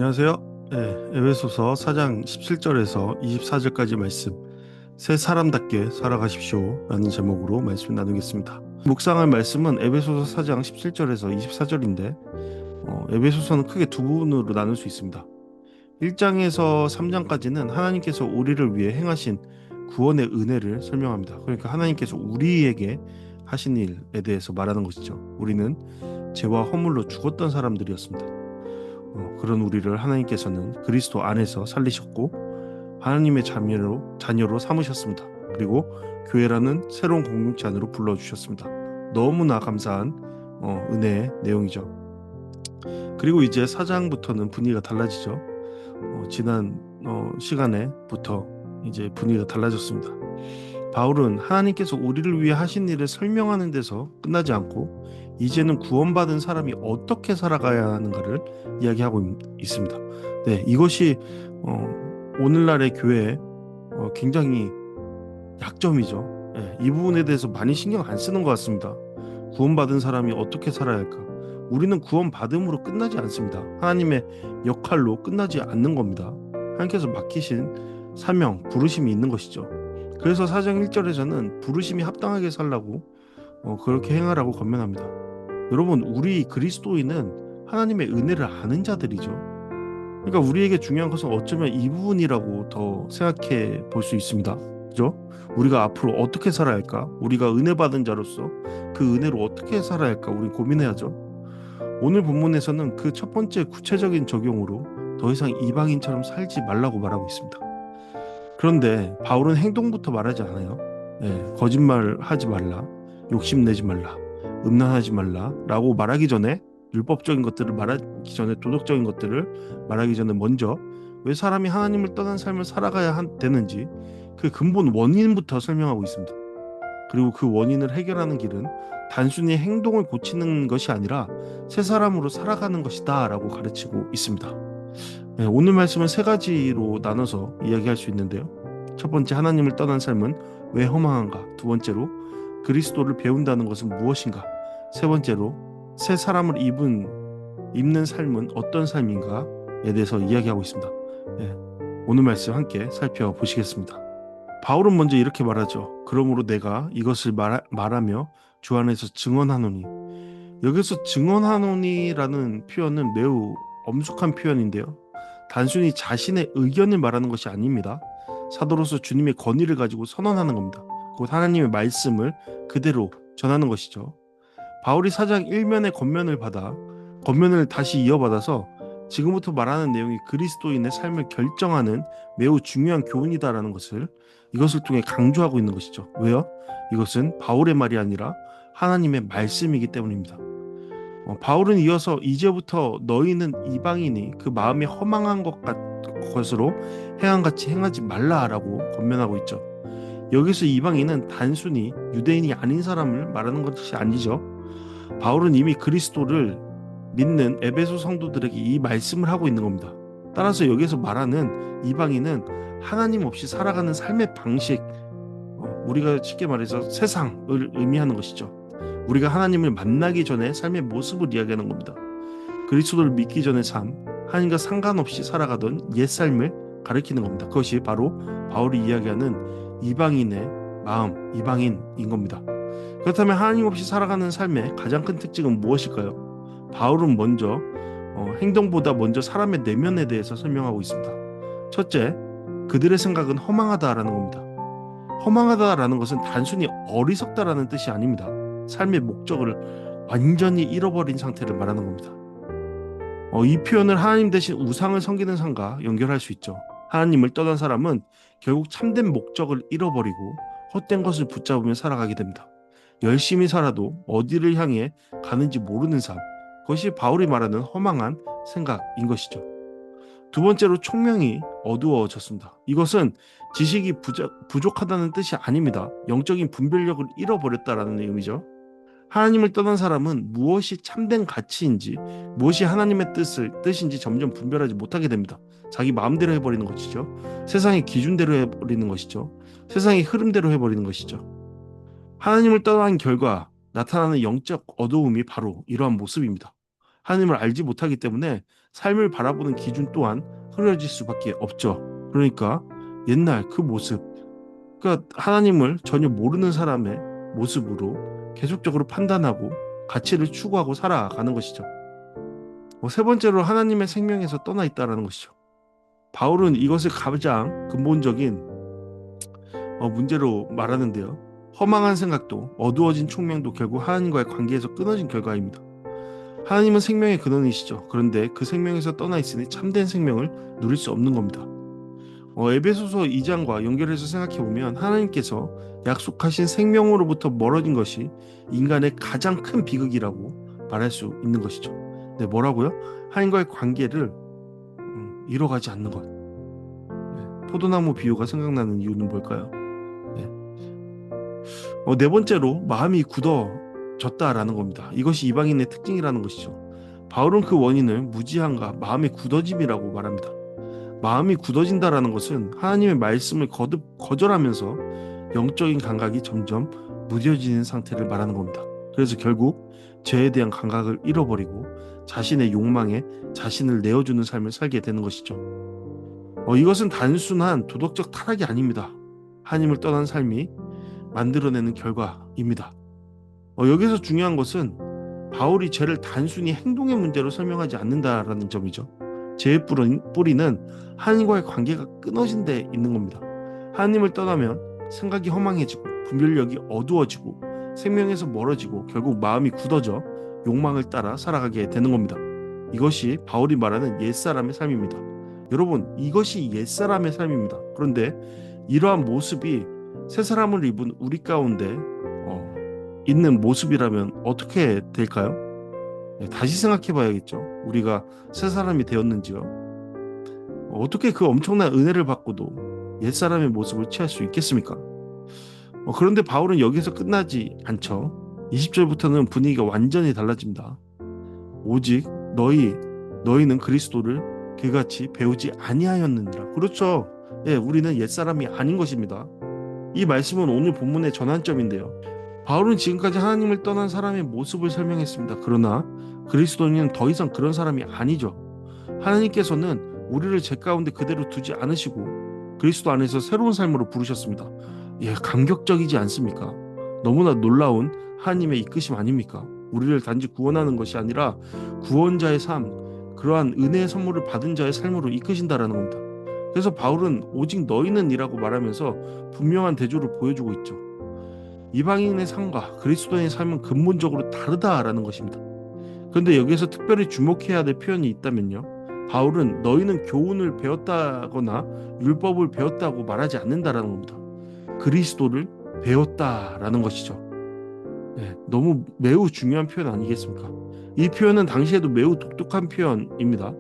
안녕하세요. 에베소서 4장 17절에서 24절까지 말씀, 새 사람답게 살아가십시오 라는 제목으로 말씀 나누겠습니다. 묵상할 말씀은 에베소서 4장 17절에서 24절인데 에베소서는 크게 두 부분으로 나눌 수 있습니다. 1장에서 3장까지는 하나님께서 우리를 위해 행하신 구원의 은혜를 설명합니다. 그러니까 하나님께서 우리에게 하신 일에 대해서 말하는 것이죠. 우리는 죄와 허물로 죽었던 사람들이었습니다. 그런 우리를 하나님께서는 그리스도 안에서 살리셨고 하나님의 자녀로 삼으셨습니다. 그리고 교회라는 새로운 공동체 안으로 불러주셨습니다. 너무나 감사한 은혜의 내용이죠. 그리고 이제 4장부터는 분위기가 달라지죠. 지난 시간에부터 이제 분위기가 달라졌습니다. 바울은 하나님께서 우리를 위해 하신 일을 설명하는 데서 끝나지 않고 이제는 구원받은 사람이 어떻게 살아가야 하는가를 이야기하고 있습니다. 네, 이것이 오늘날의 교회의 굉장히 약점이죠. 네, 이 부분에 대해서 많이 신경 안 쓰는 것 같습니다. 구원받은 사람이 어떻게 살아야 할까? 우리는 구원받음으로 끝나지 않습니다. 하나님의 역할로 끝나지 않는 겁니다. 하나님께서 맡기신 사명, 부르심이 있는 것이죠. 그래서 4장 1절에서는 부르심이 합당하게 살라고 그렇게 행하라고 권면합니다. 여러분, 우리 그리스도인은 하나님의 은혜를 아는 자들이죠. 그러니까 우리에게 중요한 것은 어쩌면 이 부분이라고 더 생각해 볼 수 있습니다. 그죠? 우리가 앞으로 어떻게 살아야 할까? 우리가 은혜 받은 자로서 그 은혜로 어떻게 살아야 할까? 우리 고민해야죠. 오늘 본문에서는 그 첫 번째 구체적인 적용으로 더 이상 이방인처럼 살지 말라고 말하고 있습니다. 그런데 바울은 행동부터 말하지 않아요. 거짓말하지 말라, 욕심내지 말라, 음란하지 말라 라고 말하기 전에, 율법적인 것들을 말하기 전에, 도덕적인 것들을 말하기 전에 먼저 왜 사람이 하나님을 떠난 삶을 살아가야 되는지 그 근본 원인부터 설명하고 있습니다. 그리고 그 원인을 해결하는 길은 단순히 행동을 고치는 것이 아니라 새 사람으로 살아가는 것이다 라고 가르치고 있습니다. 오늘 말씀은 세 가지로 나눠서 이야기할 수 있는데요. 첫 번째, 하나님을 떠난 삶은 왜 허망한가? 두 번째로, 그리스도를 배운다는 것은 무엇인가? 세 번째로, 새 사람을 입는 삶은 어떤 삶인가에 대해서 이야기하고 있습니다. 오늘 말씀 함께 살펴보시겠습니다. 바울은 먼저 이렇게 말하죠. 그러므로 내가 이것을 말하며 주 안에서 증언하노니. 여기서 증언하노니라는 표현은 매우 엄숙한 표현인데요. 단순히 자신의 의견을 말하는 것이 아닙니다. 사도로서 주님의 권위를 가지고 선언하는 겁니다. 곧 하나님의 말씀을 그대로 전하는 것이죠. 바울이 4장 1면의 권면을 다시 이어받아서 지금부터 말하는 내용이 그리스도인의 삶을 결정하는 매우 중요한 교훈이다라는 이것을 통해 강조하고 있는 것이죠. 왜요? 이것은 바울의 말이 아니라 하나님의 말씀이기 때문입니다. 바울은 이어서 이제부터 너희는 이방인이 그 마음이 허망한 것으로 행함같이 행하지 말라라고 권면하고 있죠. 여기서 이방인은 단순히 유대인이 아닌 사람을 말하는 것이 아니죠. 바울은 이미 그리스도를 믿는 에베소 성도들에게 이 말씀을 하고 있는 겁니다. 따라서 여기서 말하는 이방인은 하나님 없이 살아가는 삶의 방식, 우리가 쉽게 말해서 세상을 의미하는 것이죠. 우리가 하나님을 만나기 전에 삶의 모습을 이야기하는 겁니다. 그리스도를 믿기 전의 삶, 하나님과 상관없이 살아가던 옛 삶을 가리키는 겁니다. 그것이 바로 바울이 이야기하는 이방인의 마음, 이방인인 겁니다. 그렇다면 하나님 없이 살아가는 삶의 가장 큰 특징은 무엇일까요? 바울은 먼저 행동보다 먼저 사람의 내면에 대해서 설명하고 있습니다. 첫째, 그들의 생각은 허망하다라는 겁니다. 허망하다라는 것은 단순히 어리석다라는 뜻이 아닙니다. 삶의 목적을 완전히 잃어버린 상태를 말하는 겁니다. 이 표현을 하나님 대신 우상을 섬기는 삶과 연결할 수 있죠. 하나님을 떠난 사람은 결국 참된 목적을 잃어버리고 헛된 것을 붙잡으며 살아가게 됩니다. 열심히 살아도 어디를 향해 가는지 모르는 삶, 그것이 바울이 말하는 허망한 생각인 것이죠. 두 번째로, 총명이 어두워졌습니다. 이것은 지식이 부족하다는 뜻이 아닙니다. 영적인 분별력을 잃어버렸다라는 의미죠. 하나님을 떠난 사람은 무엇이 참된 가치인지, 무엇이 하나님의 뜻인지 점점 분별하지 못하게 됩니다. 자기 마음대로 해버리는 것이죠. 세상의 기준대로 해버리는 것이죠. 세상의 흐름대로 해버리는 것이죠. 하나님을 떠난 결과 나타나는 영적 어두움이 바로 이러한 모습입니다. 하나님을 알지 못하기 때문에 삶을 바라보는 기준 또한 흐려질 수밖에 없죠. 그러니까 옛날 그 모습, 그러니까 하나님을 전혀 모르는 사람의 모습으로 계속적으로 판단하고 가치를 추구하고 살아가는 것이죠. 세 번째로 하나님의 생명에서 떠나 있다라는 것이죠. 바울은 이것을 가장 근본적인 문제로 말하는데요. 허망한 생각도 어두워진 총명도 결국 하나님과의 관계에서 끊어진 결과입니다. 하나님은 생명의 근원이시죠. 그런데 그 생명에서 떠나 있으니 참된 생명을 누릴 수 없는 겁니다. 에베소서 2장과 연결해서 생각해보면 하나님께서 약속하신 생명으로부터 멀어진 것이 인간의 가장 큰 비극이라고 말할 수 있는 것이죠. 네, 뭐라고요? 하나님과의 관계를 잃어가지 않는 것. 네, 포도나무 비유가 생각나는 이유는 뭘까요? 네 번째로 마음이 굳어졌다라는 겁니다. 이것이 이방인의 특징이라는 것이죠. 바울은 그 원인을 무지함과 마음의 굳어짐이라고 말합니다. 마음이 굳어진다라는 것은 하나님의 말씀을 거듭 거절하면서 영적인 감각이 점점 무뎌지는 상태를 말하는 겁니다. 그래서 결국 죄에 대한 감각을 잃어버리고 자신의 욕망에 자신을 내어주는 삶을 살게 되는 것이죠. 이것은 단순한 도덕적 타락이 아닙니다. 하나님을 떠난 삶이 만들어내는 결과입니다. 여기서 중요한 것은 바울이 죄를 단순히 행동의 문제로 설명하지 않는다라는 점이죠. 죄의 뿌리는 하나님과의 관계가 끊어진 데 있는 겁니다. 하나님을 떠나면 생각이 허망해지고 분별력이 어두워지고 생명에서 멀어지고 결국 마음이 굳어져 욕망을 따라 살아가게 되는 겁니다. 이것이 바울이 말하는 옛사람의 삶입니다. 여러분, 이것이 옛사람의 삶입니다. 그런데 이러한 모습이 새 사람을 입은 우리 가운데 있는 모습이라면 어떻게 될까요? 다시 생각해 봐야겠죠. 우리가 새 사람이 되었는지요. 어떻게 그 엄청난 은혜를 받고도 옛사람의 모습을 취할 수 있겠습니까? 그런데 바울은 여기서 끝나지 않죠. 20절부터는 분위기가 완전히 달라집니다. 오직 너희는 그리스도를 그같이 배우지 아니하였느니라. 그렇죠. 우리는 옛사람이 아닌 것입니다. 이 말씀은 오늘 본문의 전환점인데요. 바울은 지금까지 하나님을 떠난 사람의 모습을 설명했습니다. 그러나 그리스도인은 더 이상 그런 사람이 아니죠. 하나님께서는 우리를 죄 가운데 그대로 두지 않으시고 그리스도 안에서 새로운 삶으로 부르셨습니다. 감격적이지 않습니까? 너무나 놀라운 하나님의 이끄심 아닙니까? 우리를 단지 구원하는 것이 아니라 구원자의 삶, 그러한 은혜의 선물을 받은 자의 삶으로 이끄신다라는 겁니다. 그래서 바울은 오직 너희는 이라고 말하면서 분명한 대조를 보여주고 있죠. 이방인의 삶과 그리스도인의 삶은 근본적으로 다르다라는 것입니다. 그런데 여기에서 특별히 주목해야 될 표현이 있다면요. 바울은 너희는 교훈을 배웠다거나 율법을 배웠다고 말하지 않는다라는 겁니다. 그리스도를 배웠다라는 것이죠. 너무 매우 중요한 표현 아니겠습니까? 이 표현은 당시에도 매우 독특한 표현입니다.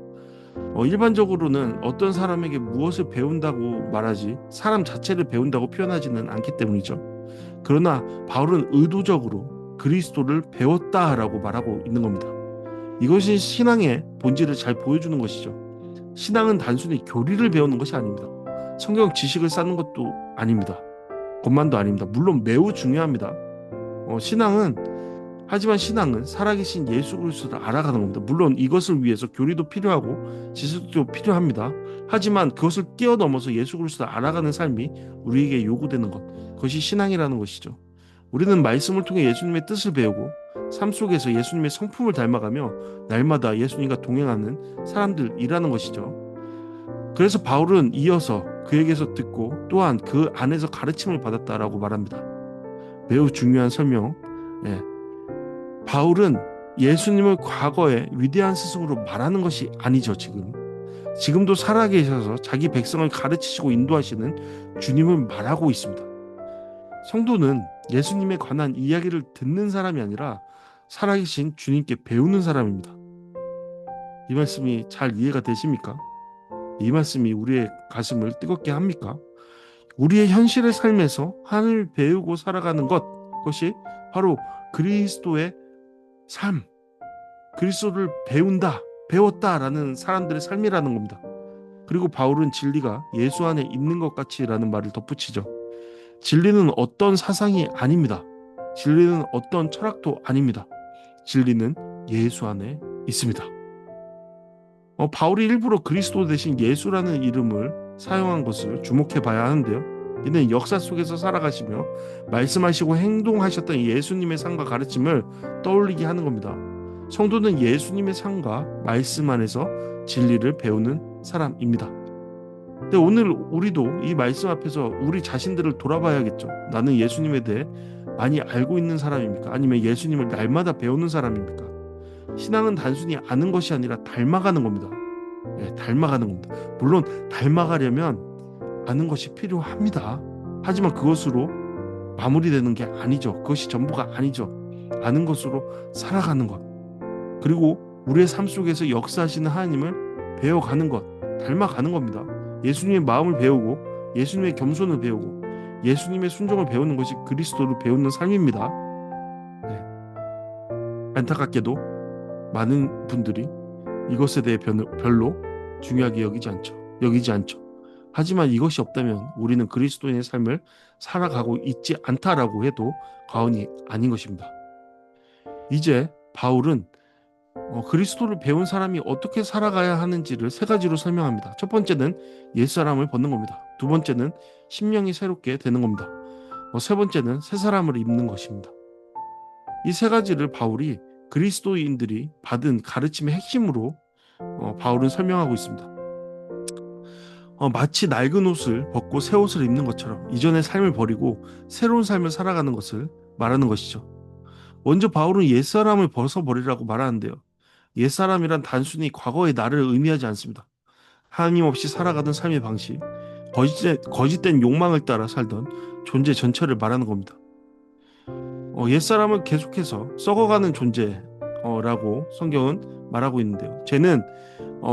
일반적으로는 어떤 사람에게 무엇을 배운다고 말하지 사람 자체를 배운다고 표현하지는 않기 때문이죠. 그러나 바울은 의도적으로 그리스도를 배웠다라고 말하고 있는 겁니다. 이것이 신앙의 본질을 잘 보여주는 것이죠. 신앙은 단순히 교리를 배우는 것이 아닙니다. 성경 지식을 쌓는 것도 아닙니다. 것만도 아닙니다. 물론 매우 중요합니다. 하지만 신앙은 살아계신 예수 그리스도를 알아가는 겁니다. 물론 이것을 위해서 교리도 필요하고 지식도 필요합니다. 하지만 그것을 뛰어넘어서 예수 그리스도를 알아가는 삶이 우리에게 요구되는 것, 그것이 신앙이라는 것이죠. 우리는 말씀을 통해 예수님의 뜻을 배우고 삶 속에서 예수님의 성품을 닮아가며 날마다 예수님과 동행하는 사람들이라는 것이죠. 그래서 바울은 이어서 그에게서 듣고 또한 그 안에서 가르침을 받았다라고 말합니다. 매우 중요한 설명. 바울은 예수님을 과거의 위대한 스승으로 말하는 것이 아니죠. 지금도 살아계셔서 자기 백성을 가르치시고 인도하시는 주님을 말하고 있습니다. 성도는 예수님에 관한 이야기를 듣는 사람이 아니라 살아계신 주님께 배우는 사람입니다. 이 말씀이 잘 이해가 되십니까? 이 말씀이 우리의 가슴을 뜨겁게 합니까? 우리의 현실의 삶에서 하나님을 배우고 살아가는 그것이 바로 그리스도의 삶, 그리스도를 배웠다라는 사람들의 삶이라는 겁니다. 그리고 바울은 진리가 예수 안에 있는 것 같이라는 말을 덧붙이죠. 진리는 어떤 사상이 아닙니다. 진리는 어떤 철학도 아닙니다. 진리는 예수 안에 있습니다. 바울이 일부러 그리스도 대신 예수라는 이름을 사용한 것을 주목해 봐야 하는데요. 이는 역사 속에서 살아가시며 말씀하시고 행동하셨던 예수님의 삶과 가르침을 떠올리게 하는 겁니다. 성도는 예수님의 삶과 말씀 안에서 진리를 배우는 사람입니다. 근데 오늘 우리도 이 말씀 앞에서 우리 자신들을 돌아봐야겠죠. 나는 예수님에 대해 많이 알고 있는 사람입니까? 아니면 예수님을 날마다 배우는 사람입니까? 신앙은 단순히 아는 것이 아니라 닮아가는 겁니다. 예, 닮아가는 겁니다. 물론 닮아가려면 아는 것이 필요합니다. 하지만 그것으로 마무리되는 게 아니죠. 그것이 전부가 아니죠. 아는 것으로 살아가는 것. 그리고 우리의 삶 속에서 역사하시는 하나님을 배워가는 것, 닮아가는 겁니다. 예수님의 마음을 배우고 예수님의 겸손을 배우고 예수님의 순종을 배우는 것이 그리스도를 배우는 삶입니다. 네. 안타깝게도 많은 분들이 이것에 대해 별로 중요하게 여기지 않죠. 하지만 이것이 없다면 우리는 그리스도인의 삶을 살아가고 있지 않다라고 해도 과언이 아닌 것입니다. 이제 바울은 그리스도를 배운 사람이 어떻게 살아가야 하는지를 세 가지로 설명합니다. 첫 번째는 옛사람을 벗는 겁니다. 두 번째는 심령이 새롭게 되는 겁니다. 세 번째는 새 사람을 입는 것입니다. 이 세 가지를 바울이 그리스도인들이 받은 가르침의 핵심으로 바울은 설명하고 있습니다. 마치 낡은 옷을 벗고 새 옷을 입는 것처럼 이전의 삶을 버리고 새로운 삶을 살아가는 것을 말하는 것이죠. 먼저 바울은 옛사람을 벗어버리라고 말하는데요. 옛사람이란 단순히 과거의 나를 의미하지 않습니다. 하나님 없이 살아가던 삶의 방식, 거짓된 욕망을 따라 살던 존재 전체를 말하는 겁니다. 옛사람은 계속해서 썩어가는 존재라고 성경은 말하고 있는데요. 쟤는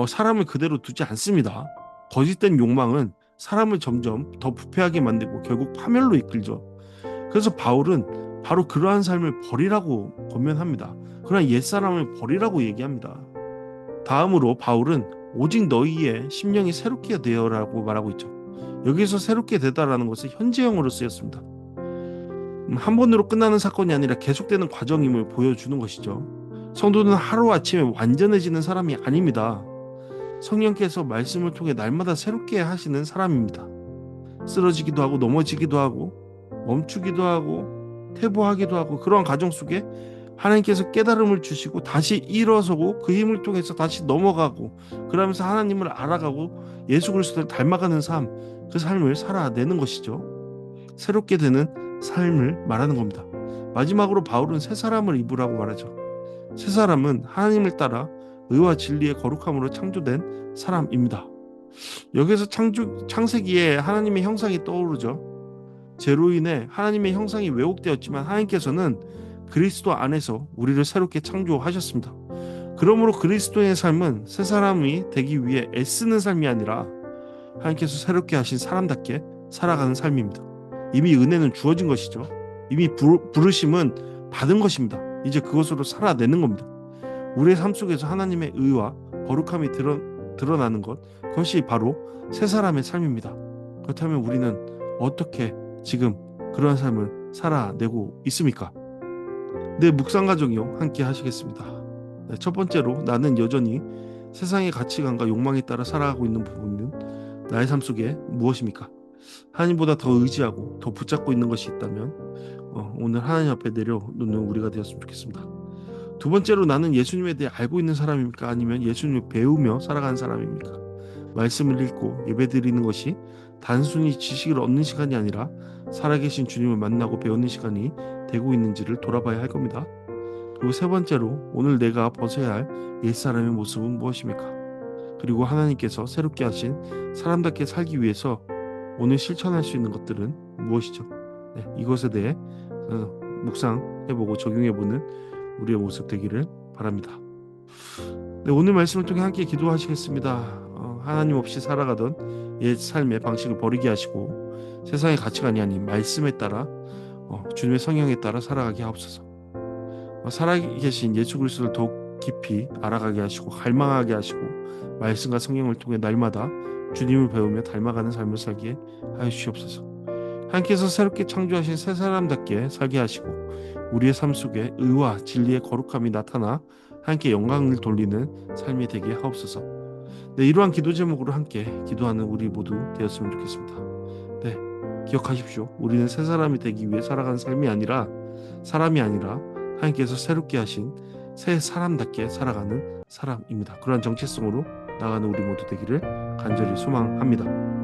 사람을 그대로 두지 않습니다. 거짓된 욕망은 사람을 점점 더 부패하게 만들고 결국 파멸로 이끌죠. 그래서 바울은 바로 그러한 삶을 버리라고 권면합니다. 그러나 옛사람을 버리라고 얘기합니다. 다음으로 바울은 오직 너희의 심령이 새롭게 되어라고 말하고 있죠. 여기서 새롭게 되다라는 것은 현재형으로 쓰였습니다. 한 번으로 끝나는 사건이 아니라 계속되는 과정임을 보여주는 것이죠. 성도는 하루아침에 완전해지는 사람이 아닙니다. 성령께서 말씀을 통해 날마다 새롭게 하시는 사람입니다. 쓰러지기도 하고 넘어지기도 하고 멈추기도 하고 퇴보하기도 하고 그러한 과정 속에 하나님께서 깨달음을 주시고 다시 일어서고 그 힘을 통해서 다시 넘어가고 그러면서 하나님을 알아가고 예수 그리스도를 닮아가는 삶, 그 삶을 살아내는 것이죠. 새롭게 되는 삶을 말하는 겁니다. 마지막으로 바울은 새 사람을 입으라고 말하죠. 새 사람은 하나님을 따라 의와 진리의 거룩함으로 창조된 사람입니다. 여기서 창세기에 하나님의 형상이 떠오르죠. 죄로 인해 하나님의 형상이 왜곡되었지만 하나님께서는 그리스도 안에서 우리를 새롭게 창조하셨습니다. 그러므로 그리스도의 삶은 새 사람이 되기 위해 애쓰는 삶이 아니라 하나님께서 새롭게 하신 사람답게 살아가는 삶입니다. 이미 은혜는 주어진 것이죠. 이미 부르심은 받은 것입니다. 이제 그것으로 살아내는 겁니다. 우리의 삶 속에서 하나님의 의와 거룩함이 드러나는 것, 그것이 바로 새 사람의 삶입니다. 그렇다면 우리는 어떻게 지금 그러한 삶을 살아내고 있습니까? 네, 묵상가족이요 함께 하시겠습니다. 네, 첫 번째로 나는 여전히 세상의 가치관과 욕망에 따라 살아가고 있는 부분은 나의 삶 속에 무엇입니까? 하나님보다 더 의지하고 더 붙잡고 있는 것이 있다면 오늘 하나님 앞에 내려놓는 우리가 되었으면 좋겠습니다. 두 번째로 나는 예수님에 대해 알고 있는 사람입니까? 아니면 예수님을 배우며 살아가는 사람입니까? 말씀을 읽고 예배드리는 것이 단순히 지식을 얻는 시간이 아니라 살아계신 주님을 만나고 배우는 시간이 되고 있는지를 돌아봐야 할 겁니다. 그리고 세 번째로 오늘 내가 벗어야 할 옛사람의 모습은 무엇입니까? 그리고 하나님께서 새롭게 하신 사람답게 살기 위해서 오늘 실천할 수 있는 것들은 무엇이죠? 네, 이것에 대해 묵상해보고 적용해보는 우리의 모습 되기를 바랍니다. 네, 오늘 말씀을 통해 함께 기도하시겠습니다. 하나님 없이 살아가던 옛 삶의 방식을 버리게 하시고 세상의 가치관이 아닌 말씀에 따라 주님의 성령에 따라 살아가게 하옵소서. 살아계신 예수 그리스도를 더욱 깊이 알아가게 하시고 갈망하게 하시고 말씀과 성령을 통해 날마다 주님을 배우며 닮아가는 삶을 살게 하여 주시옵소서. 하나님께서 새롭게 창조하신 새 사람답게 살게 하시고 우리의 삶 속에 의와 진리의 거룩함이 나타나 하나님께 영광을 돌리는 삶이 되게 하옵소서. 네, 이러한 기도 제목으로 함께 기도하는 우리 모두 되었으면 좋겠습니다. 네, 기억하십시오. 우리는 새 사람이 되기 위해 살아가는 사람이 아니라 하나님께서 새롭게 하신 새 사람답게 살아가는 사람입니다. 그러한 정체성으로 나가는 우리 모두 되기를 간절히 소망합니다.